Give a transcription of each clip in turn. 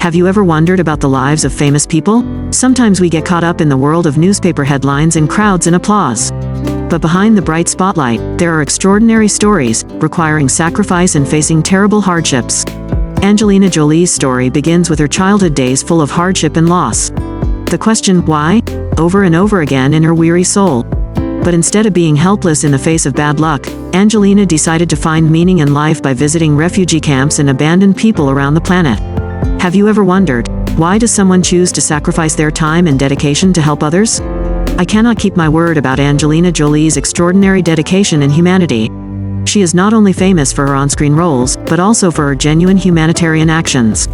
Have you ever wondered about the lives of famous people? Sometimes we get caught up in the world of newspaper headlines and crowds and applause. But behind the bright spotlight, there are extraordinary stories, requiring sacrifice and facing terrible hardships. Angelina Jolie's story begins with her childhood days full of hardship and loss. The question, why? Over and over again in her weary soul. But instead of being helpless in the face of bad luck, Angelina decided to find meaning in life by visiting refugee camps and abandoned people around the planet. Have you ever wondered, why does someone choose to sacrifice their time and dedication to help others? I cannot keep my word about Angelina Jolie's extraordinary dedication and humanity. She is not only famous for her on-screen roles, but also for her genuine humanitarian actions.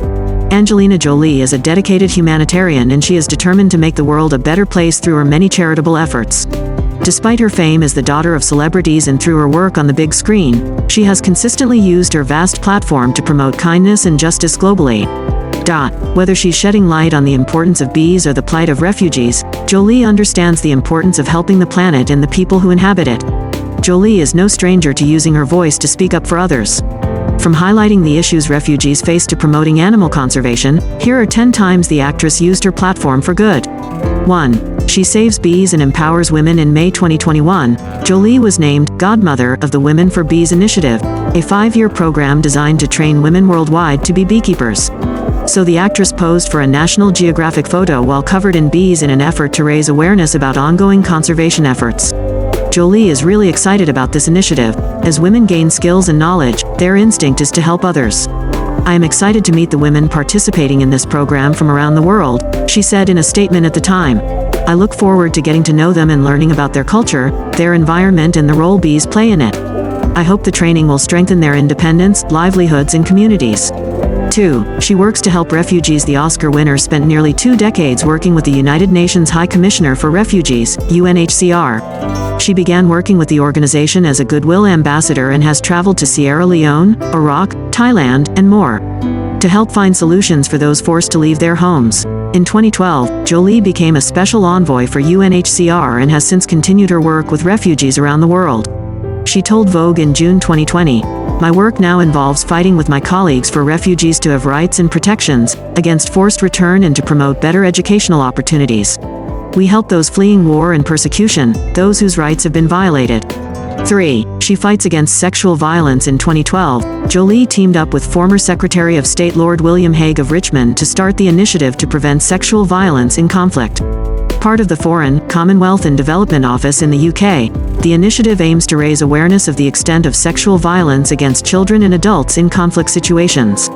Angelina Jolie is a dedicated humanitarian, and she is determined to make the world a better place through her many charitable efforts. Despite her fame as the daughter of celebrities and through her work on the big screen, she has consistently used her vast platform to promote kindness and justice globally. Whether she's shedding light on the importance of bees or the plight of refugees, Jolie understands the importance of helping the planet and the people who inhabit it. Jolie is no stranger to using her voice to speak up for others. From highlighting the issues refugees face to promoting animal conservation, here are 10 times the actress used her platform for good. 1. She saves bees and empowers women. In May 2021, Jolie was named Godmother of the Women for Bees Initiative, a 5-year program designed to train women worldwide to be beekeepers. So the actress posed for a National Geographic photo while covered in bees in an effort to raise awareness about ongoing conservation efforts. Jolie is really excited about this initiative. As women gain skills and knowledge, their instinct is to help others. I am excited to meet the women participating in this program from around the world, she said in a statement at the time. I look forward to getting to know them and learning about their culture, their environment, and the role bees play in it. I hope the training will strengthen their independence, livelihoods, and communities. 2. She works to help refugees. The Oscar winner spent nearly 2 decades working with the United Nations High Commissioner for Refugees, UNHCR. She began working with the organization as a Goodwill ambassador and has traveled to Sierra Leone, Iraq, Thailand, and more, to help find solutions for those forced to leave their homes. In 2012, Jolie became a special envoy for UNHCR and has since continued her work with refugees around the world. She told Vogue in June 2020, "My work now involves fighting with my colleagues for refugees to have rights and protections against forced return and to promote better educational opportunities. We help those fleeing war and persecution, those whose rights have been violated." 3. She fights against sexual violence. In 2012, Jolie teamed up with former Secretary of State Lord William Hague of Richmond to start the initiative to prevent sexual violence in conflict. Part of the Foreign, Commonwealth and Development Office in the UK, the initiative aims to raise awareness of the extent of sexual violence against children and adults in conflict situations,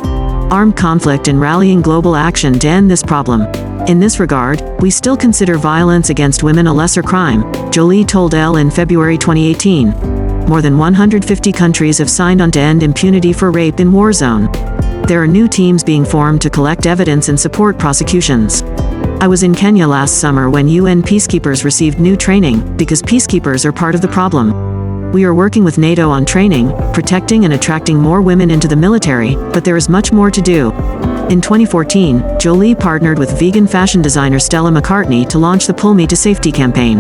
armed conflict, and rallying global action to end this problem. In this regard, we still consider violence against women a lesser crime, Jolie told Elle in February 2018. More than 150 countries have signed on to end impunity for rape in war zone. There are new teams being formed to collect evidence and support prosecutions. I was in Kenya last summer when UN peacekeepers received new training, because peacekeepers are part of the problem. We are working with NATO on training, protecting, and attracting more women into the military, but there is much more to do. In 2014, Jolie partnered with vegan fashion designer Stella McCartney to launch the Pull Me to Safety campaign.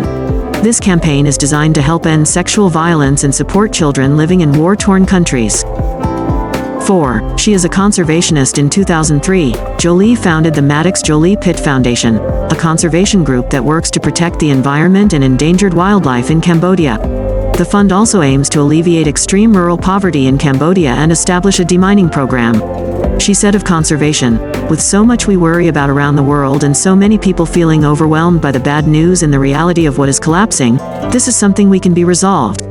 This campaign is designed to help end sexual violence and support children living in war-torn countries. 4. She is a conservationist. In 2003, Jolie founded the Maddox Jolie Pitt Foundation, a conservation group that works to protect the environment and endangered wildlife in Cambodia. The fund also aims to alleviate extreme rural poverty in Cambodia and establish a demining program. She said of conservation, "With so much we worry about around the world and so many people feeling overwhelmed by the bad news and the reality of what is collapsing, this is something we can be resolved.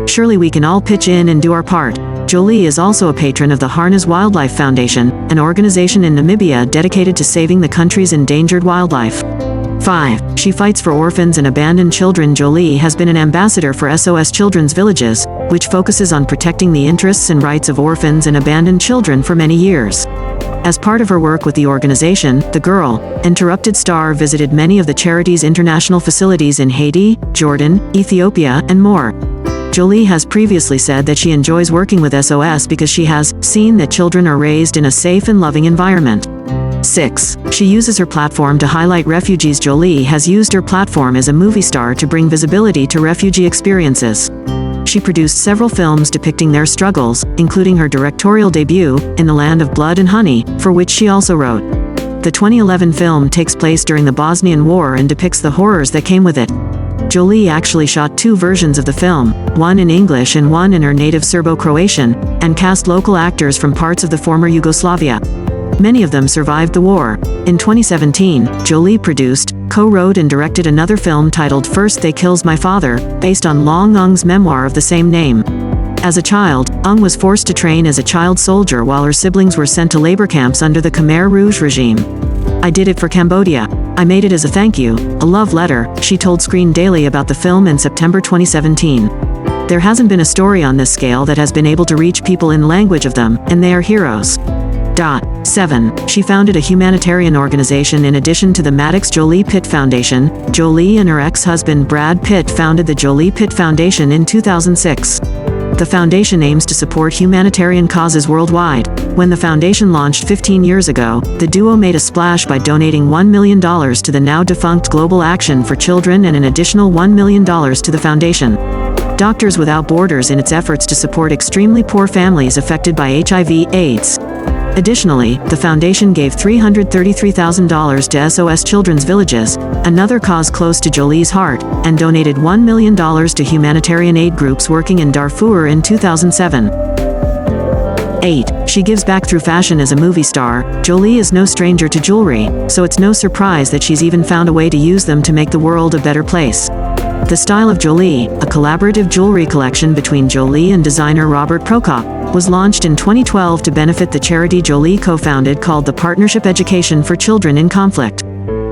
Surely we can all pitch in and do our part." Jolie is also a patron of the Harness Wildlife Foundation, an organization in Namibia dedicated to saving the country's endangered wildlife. 5. She fights for orphans and abandoned children. Jolie has been an ambassador for SOS Children's Villages, which focuses on protecting the interests and rights of orphans and abandoned children for many years. As part of her work with the organization, the Girl, Interrupted Star visited many of the charity's international facilities in Haiti, Jordan, Ethiopia, and more. Jolie has previously said that she enjoys working with SOS because she has seen that children are raised in a safe and loving environment. 6. She uses her platform to highlight refugees. Jolie has used her platform as a movie star to bring visibility to refugee experiences. She produced several films depicting their struggles, including her directorial debut, In the Land of Blood and Honey, for which she also wrote. The 2011 film takes place during the Bosnian War and depicts the horrors that came with it. Jolie actually shot 2 versions of the film, one in English and one in her native Serbo-Croatian, and cast local actors from parts of the former Yugoslavia. Many of them survived the war. In 2017, Jolie produced, co-wrote and directed another film titled First They Kills My Father, based on Long Ung's memoir of the same name. As a child, Ung was forced to train as a child soldier while her siblings were sent to labor camps under the Khmer Rouge regime. "I did it for Cambodia. I made it as a thank you, a love letter," she told Screen Daily about the film in September 2017. "There hasn't been a story on this scale that has been able to reach people in language of them, and they are heroes." 7. She founded a humanitarian organization in addition to the Maddox Jolie Pitt Foundation. Jolie and her ex-husband Brad Pitt founded the Jolie Pitt Foundation in 2006. The foundation aims to support humanitarian causes worldwide. When the foundation launched 15 years ago, the duo made a splash by donating $1 million to the now-defunct Global Action for Children and an additional $1 million to the foundation. Doctors Without Borders in its efforts to support extremely poor families affected by HIV/AIDS. Additionally, the foundation gave $333,000 to SOS Children's Villages, another cause close to Jolie's heart, and donated $1 million to humanitarian aid groups working in Darfur in 2007. 8. She gives back through fashion as a movie star. Jolie is no stranger to jewelry, so it's no surprise that she's even found a way to use them to make the world a better place. The Style of Jolie, a collaborative jewelry collection between Jolie and designer Robert Prokop, was launched in 2012 to benefit the charity Jolie co-founded called the Partnership Education for Children in Conflict.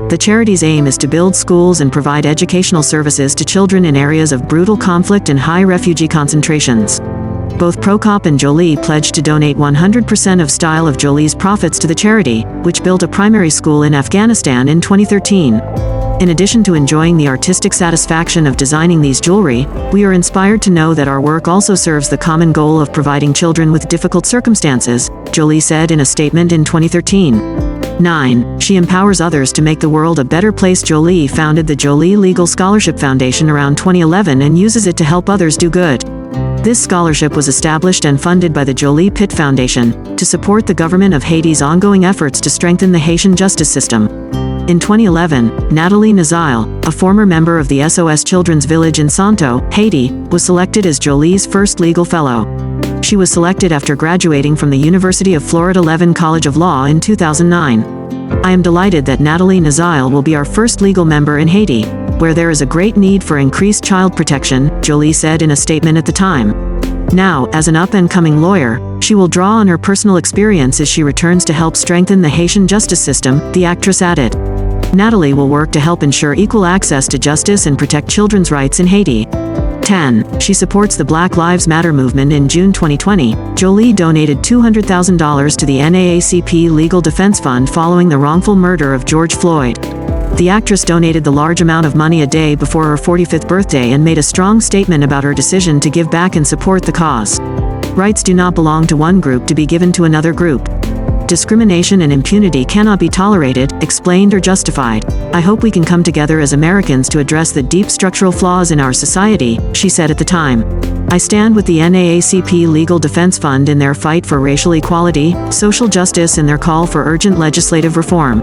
The charity's aim is to build schools and provide educational services to children in areas of brutal conflict and high refugee concentrations. Both Prokop and Jolie pledged to donate 100% of Style of Jolie's profits to the charity, which built a primary school in Afghanistan in 2013. In addition to enjoying the artistic satisfaction of designing these jewelry, we are inspired to know that our work also serves the common goal of providing children with difficult circumstances, Jolie said in a statement in 2013. 9. She empowers others to make the world a better place. Jolie founded the Jolie Legal Scholarship Foundation around 2011 and uses it to help others do good. This scholarship was established and funded by the Jolie Pitt Foundation to support the government of Haiti's ongoing efforts to strengthen the Haitian justice system. In 2011, Nathalie Nazile, a former member of the SOS Children's Village in Santo, Haiti, was selected as Jolie's first legal fellow. She was selected after graduating from the University of Florida Levin College of Law in 2009. "I am delighted that Nathalie Nazile will be our first legal member in Haiti, where there is a great need for increased child protection," Jolie said in a statement at the time. Now, as an up-and-coming lawyer, she will draw on her personal experience as she returns to help strengthen the Haitian justice system, the actress added. Nathalie will work to help ensure equal access to justice and protect children's rights in Haiti. 10. She supports the Black Lives Matter movement. In June 2020, Jolie donated $200,000 to the NAACP Legal Defense Fund following the wrongful murder of George Floyd. The actress donated the large amount of money a day before her 45th birthday and made a strong statement about her decision to give back and support the cause. Rights do not belong to one group to be given to another group. Discrimination and impunity cannot be tolerated, explained or justified. "I hope we can come together as Americans to address the deep structural flaws in our society," she said at the time. "I stand with the NAACP Legal Defense Fund in their fight for racial equality, social justice and their call for urgent legislative reform."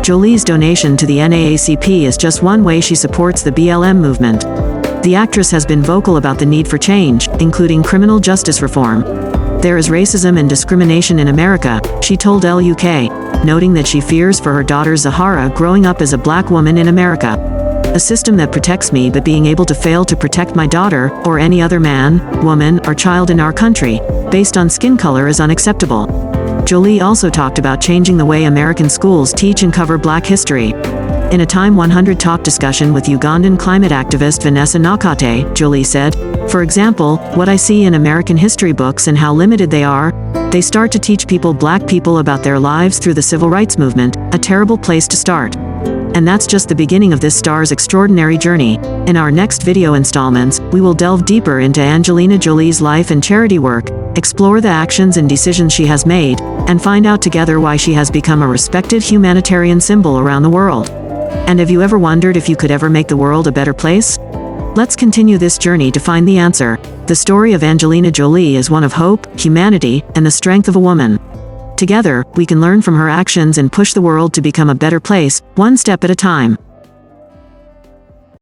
Jolie's donation to the NAACP is just one way she supports the BLM movement. The actress has been vocal about the need for change, including criminal justice reform. "There is racism and discrimination in America," she told LUK, noting that she fears for her daughter Zahara growing up as a black woman in America. "A system that protects me but being able to fail to protect my daughter, or any other man, woman, or child in our country, based on skin color is unacceptable." Jolie also talked about changing the way American schools teach and cover Black history. In a Time 100 Talk discussion with Ugandan climate activist Vanessa Nakate, Jolie said, "For example, what I see in American history books and how limited they are, they start to teach Black people about their lives through the civil rights movement, a terrible place to start. And that's just the beginning of this star's extraordinary journey. In our next video installments, we will delve deeper into Angelina Jolie's life and charity work, explore the actions and decisions she has made, and find out together why she has become a respected humanitarian symbol around the world. And have you ever wondered if you could ever make the world a better place? Let's continue this journey to find the answer. The story of Angelina Jolie is one of hope, humanity, and the strength of a woman. Together, we can learn from her actions and push the world to become a better place, one step at a time.